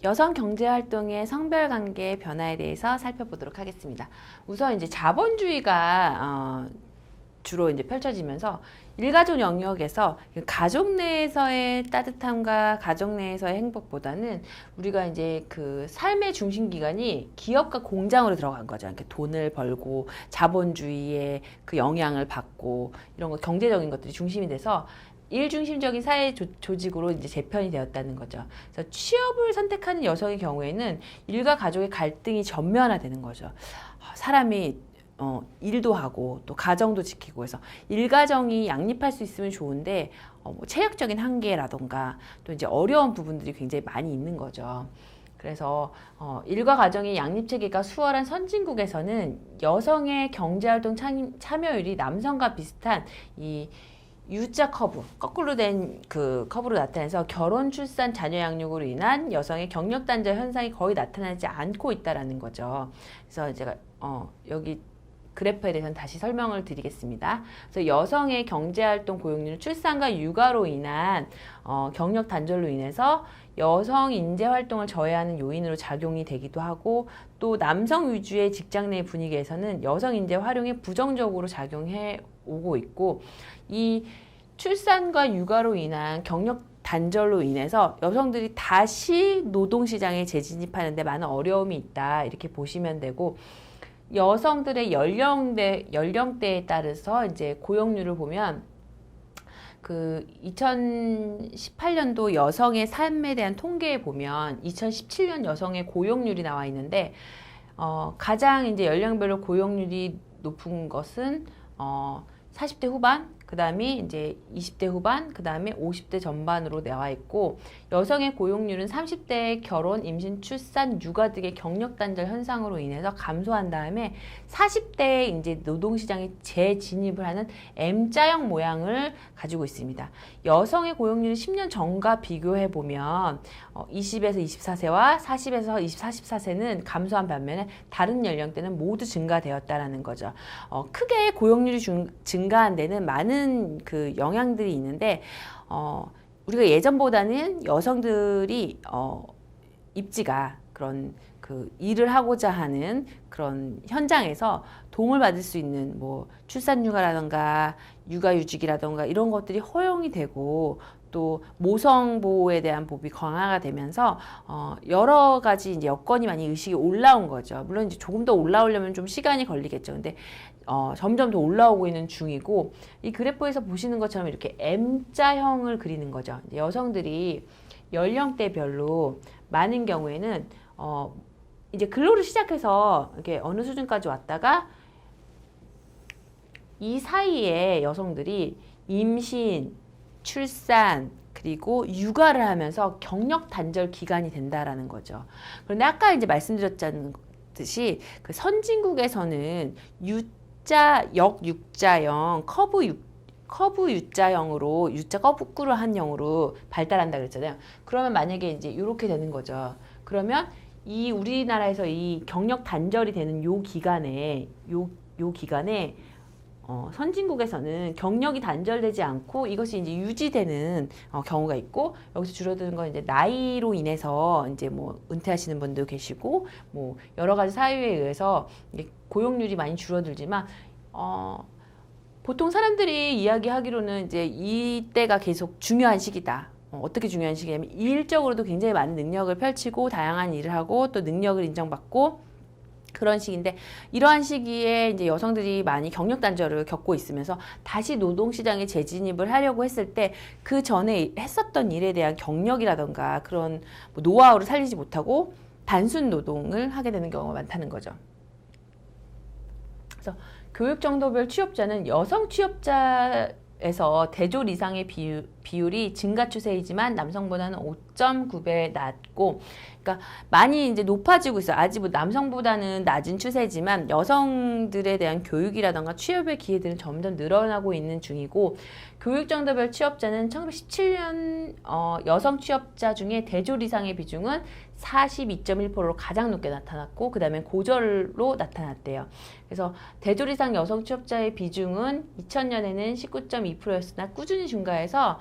여성 경제 활동의 성별 관계 변화에 대해서 살펴보도록 하겠습니다. 우선 이제 자본주의가 주로 이제 펼쳐지면서 일가족 영역에서 가족 내에서의 따뜻함과 가족 내에서의 행복보다는 우리가 이제 그 삶의 중심 기관이 기업과 공장으로 들어간 거죠. 이렇게 돈을 벌고 자본주의의 그 영향을 받고 이런 거 경제적인 것들이 중심이 돼서 일중심적인 사회 조직으로 이제 재편이 되었다는 거죠. 그래서 취업을 선택하는 여성의 경우에는 일과 가족의 갈등이 전면화되는 거죠. 사람이 일도 하고 또 가정도 지키고 해서 일가정이 양립할 수 있으면 좋은데 뭐 체력적인 한계라던가 또 이제 어려운 부분들이 굉장히 많이 있는 거죠. 그래서 일과 가정의 양립 체계가 수월한 선진국에서는 여성의 경제활동 참여율이 남성과 비슷한 이 U자 커브, 거꾸로 된 그 커브로 나타내서 결혼, 출산, 자녀 양육으로 인한 여성의 경력 단절 현상이 거의 나타나지 않고 있다라는 거죠. 그래서 제가 여기 그래프에 대해서는 다시 설명을 드리겠습니다. 그래서 여성의 경제활동 고용률은 출산과 육아로 인한 경력 단절로 인해서 여성 인재 활동을 저해하는 요인으로 작용이 되기도 하고 또 남성 위주의 직장 내 분위기에서는 여성 인재 활용에 부정적으로 작용해 오고 있고 이 출산과 육아로 인한 경력 단절로 인해서 여성들이 다시 노동시장에 재진입하는데 많은 어려움이 있다 이렇게 보시면 되고 여성들의 연령대에 따라서 이제 고용률을 보면 그 2018년도 여성의 삶에 대한 통계에 보면 2017년 여성의 고용률이 나와 있는데 가장 이제 연령별로 고용률이 높은 것은 40대 후반, 그 다음에 이제 20대 후반, 그 다음에 50대 전반으로 나와 있고 여성의 고용률은 30대의 결혼, 임신, 출산, 육아 등의 경력 단절 현상으로 인해서 감소한 다음에 40대에 이제 노동시장에 재진입을 하는 M자형 모양을 가지고 있습니다. 여성의 고용률이 10년 전과 비교해 보면 20에서 24세와 40에서 44세는 감소한 반면에 다른 연령대는 모두 증가되었다라는 거죠. 크게 고용률이 증가한 데는 많은 그 영향들이 있는데 우리가 예전보다는 여성들이 입지가 그런 그 일을 하고자 하는 그런 현장에서 도움을 받을 수 있는 뭐 출산휴가라던가 육아휴직이라던가 이런 것들이 허용이 되고 또 모성 보호에 대한 법이 강화가 되면서 여러 가지 이제 여건이 많이 의식이 올라온 거죠. 물론 이제 조금 더 올라오려면 좀 시간이 걸리겠죠. 근데 점점 더 올라오고 있는 중이고 이 그래프에서 보시는 것처럼 이렇게 M자형을 그리는 거죠. 여성들이 연령대별로 많은 경우에는 이제 근로를 시작해서 이렇게 어느 수준까지 왔다가 이 사이에 여성들이 임신, 출산, 그리고 육아를 하면서 경력 단절 기간이 된다라는 거죠. 그런데 아까 이제 말씀드렸듯이 그 선진국에서는 역육자형, 커브 U자형으로 U자 거꾸로 한 형으로 발달한다 그랬잖아요. 그러면 만약에 이제 이렇게 되는 거죠. 그러면 이 우리나라에서 이 경력 단절이 되는 요 기간에 선진국에서는 경력이 단절되지 않고 이것이 이제 유지되는 경우가 있고 여기서 줄어드는 건 이제 나이로 인해서 이제 뭐 은퇴하시는 분도 계시고 뭐 여러 가지 사유에 의해서 고용률이 많이 줄어들지만 보통 사람들이 이야기하기로는 이제 이때가 계속 중요한 시기다. 어떻게 중요한 시기냐면 일적으로도 굉장히 많은 능력을 펼치고 다양한 일을 하고 또 능력을 인정받고 그런 시기인데 이러한 시기에 이제 여성들이 많이 경력 단절을 겪고 있으면서 다시 노동시장에 재진입을 하려고 했을 때 그 전에 했었던 일에 대한 경력이라던가 그런 뭐 노하우를 살리지 못하고 단순 노동을 하게 되는 경우가 많다는 거죠. 그래서 교육 정도별 취업자는 여성 취업자에서 대졸 이상의 비율이 증가 추세이지만 남성보다는 5.9배 낮고 그러니까 많이 이제 높아지고 있어요. 아직 뭐 남성보다는 낮은 추세지만 여성들에 대한 교육이라던가 취업의 기회들은 점점 늘어나고 있는 중이고 교육 정도별 취업자는 1917년 여성 취업자 중에 대졸 이상의 비중은 42.1%로 가장 높게 나타났고 그 다음에 고졸로 나타났대요. 그래서 대졸 이상 여성 취업자의 비중은 2000년에는 19.2%였으나 꾸준히 증가해서